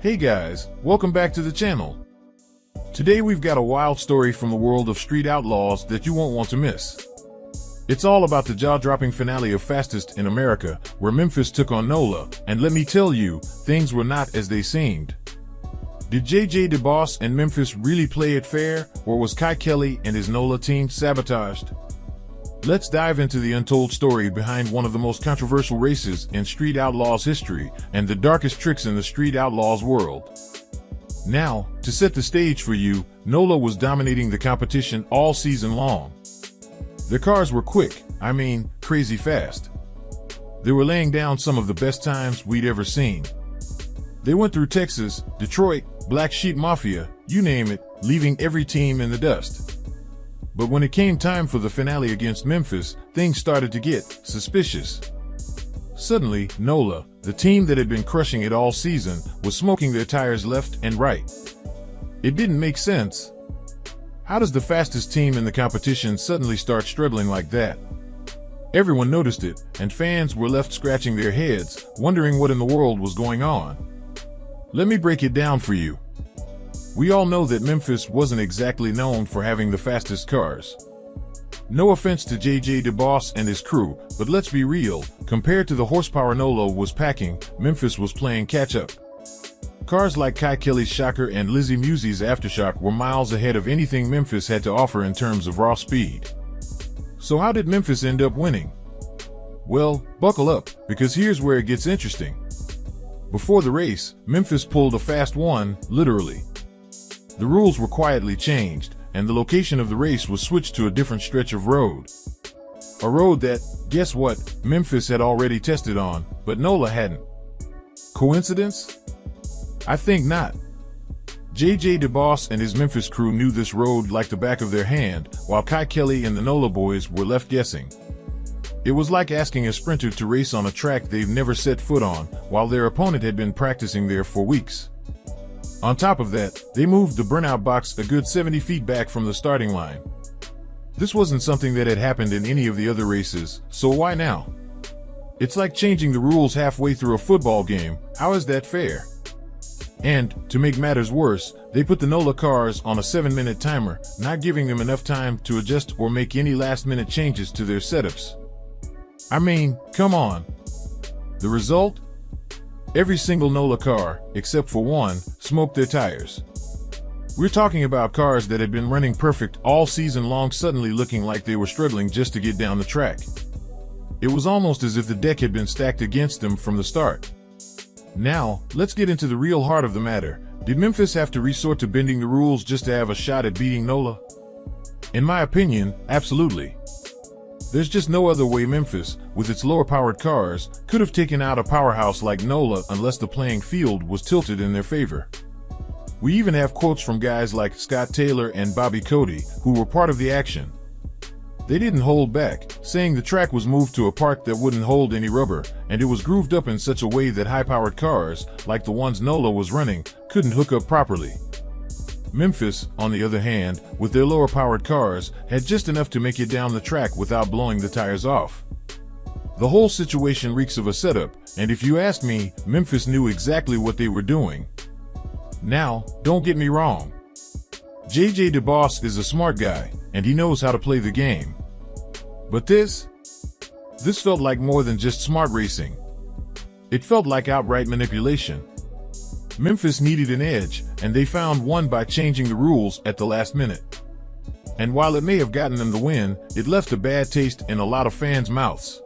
Hey guys, welcome back to the channel. Today we've got a wild story from the world of Street Outlaws that you won't want to miss. It's all about the jaw-dropping finale of Fastest in America, where Memphis took on Nola, and let me tell you, things were not as they seemed. Did JJ DeBoss and Memphis really play it fair, or was Kye Kelley and his Nola team sabotaged? Let's dive into the untold story behind one of the most controversial races in Street Outlaws history and the darkest tricks in the Street Outlaws world. Now, to set the stage for you, Nola was dominating the competition all season long. Their cars were quick, crazy fast. They were laying down some of the best times we'd ever seen. They went through Texas, Detroit, Black Sheep Mafia, you name it, leaving every team in the dust. But when it came time for the finale against Memphis, things started to get suspicious. Suddenly, Nola, the team that had been crushing it all season, was smoking their tires left and right. It didn't make sense. How does the fastest team in the competition suddenly start struggling like that? Everyone noticed it, and fans were left scratching their heads, wondering what in the world was going on. Let me break it down for you. We all know that Memphis wasn't exactly known for having the fastest cars. No offense to JJ DeBoss and his crew, but let's be real, compared to the horsepower Nola was packing, Memphis was playing catch-up. Cars like Kye Kelley's Shocker and Lizzie Musie's Aftershock were miles ahead of anything Memphis had to offer in terms of raw speed. So how did Memphis end up winning? Well, buckle up, because here's where it gets interesting. Before the race, Memphis pulled a fast one, literally. The rules were quietly changed, and the location of the race was switched to a different stretch of road. A road that, guess what, Memphis had already tested on, but Nola hadn't. Coincidence? I think not. JJ DeBoss and his Memphis crew knew this road like the back of their hand, while Kye Kelley and the Nola boys were left guessing. It was like asking a sprinter to race on a track they've never set foot on, while their opponent had been practicing there for weeks. On top of that, they moved the burnout box a good 70 feet back from the starting line. This wasn't something that had happened in any of the other races, so why now? It's like changing the rules halfway through a football game. How is that fair? And, to make matters worse, they put the Nola cars on a 7-minute timer, not giving them enough time to adjust or make any last-minute changes to their setups. Come on. The result? Every single Nola car, except for one, smoked their tires. We're talking about cars that had been running perfect all season long suddenly looking like they were struggling just to get down the track. It was almost as if the deck had been stacked against them from the start. Now, let's get into the real heart of the matter. Did Memphis have to resort to bending the rules just to have a shot at beating Nola? In my opinion, absolutely. There's just no other way Memphis, with its lower-powered cars, could have taken out a powerhouse like Nola unless the playing field was tilted in their favor. We even have quotes from guys like Scott Taylor and Bobby Cody, who were part of the action. They didn't hold back, saying the track was moved to a part that wouldn't hold any rubber, and it was grooved up in such a way that high-powered cars, like the ones Nola was running, couldn't hook up properly. Memphis, on the other hand, with their lower-powered cars, had just enough to make it down the track without blowing the tires off. The whole situation reeks of a setup, and if you ask me, Memphis knew exactly what they were doing. Now, don't get me wrong. JJ DeBoss is a smart guy, and he knows how to play the game. But this felt like more than just smart racing. It felt like outright manipulation. Memphis needed an edge, and they found one by changing the rules at the last minute. And while it may have gotten them the win, it left a bad taste in a lot of fans' mouths.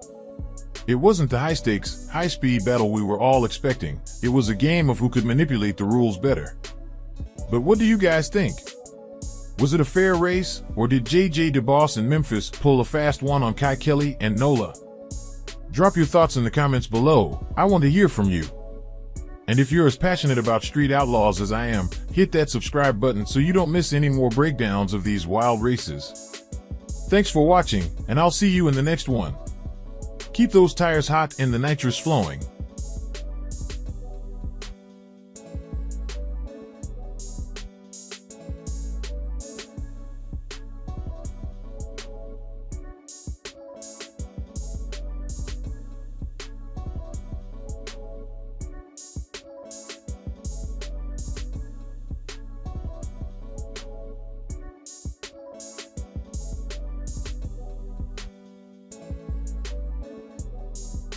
It wasn't the high-stakes, high-speed battle we were all expecting. It was a game of who could manipulate the rules better. But what do you guys think? Was it a fair race, or did JJ DeBoss and Memphis pull a fast one on Kye Kelley and Nola? Drop your thoughts in the comments below. I want to hear from you. And if you're as passionate about Street Outlaws as I am, hit that subscribe button so you don't miss any more breakdowns of these wild races. Thanks for watching, and I'll see you in the next one. Keep those tires hot and the nitrous flowing.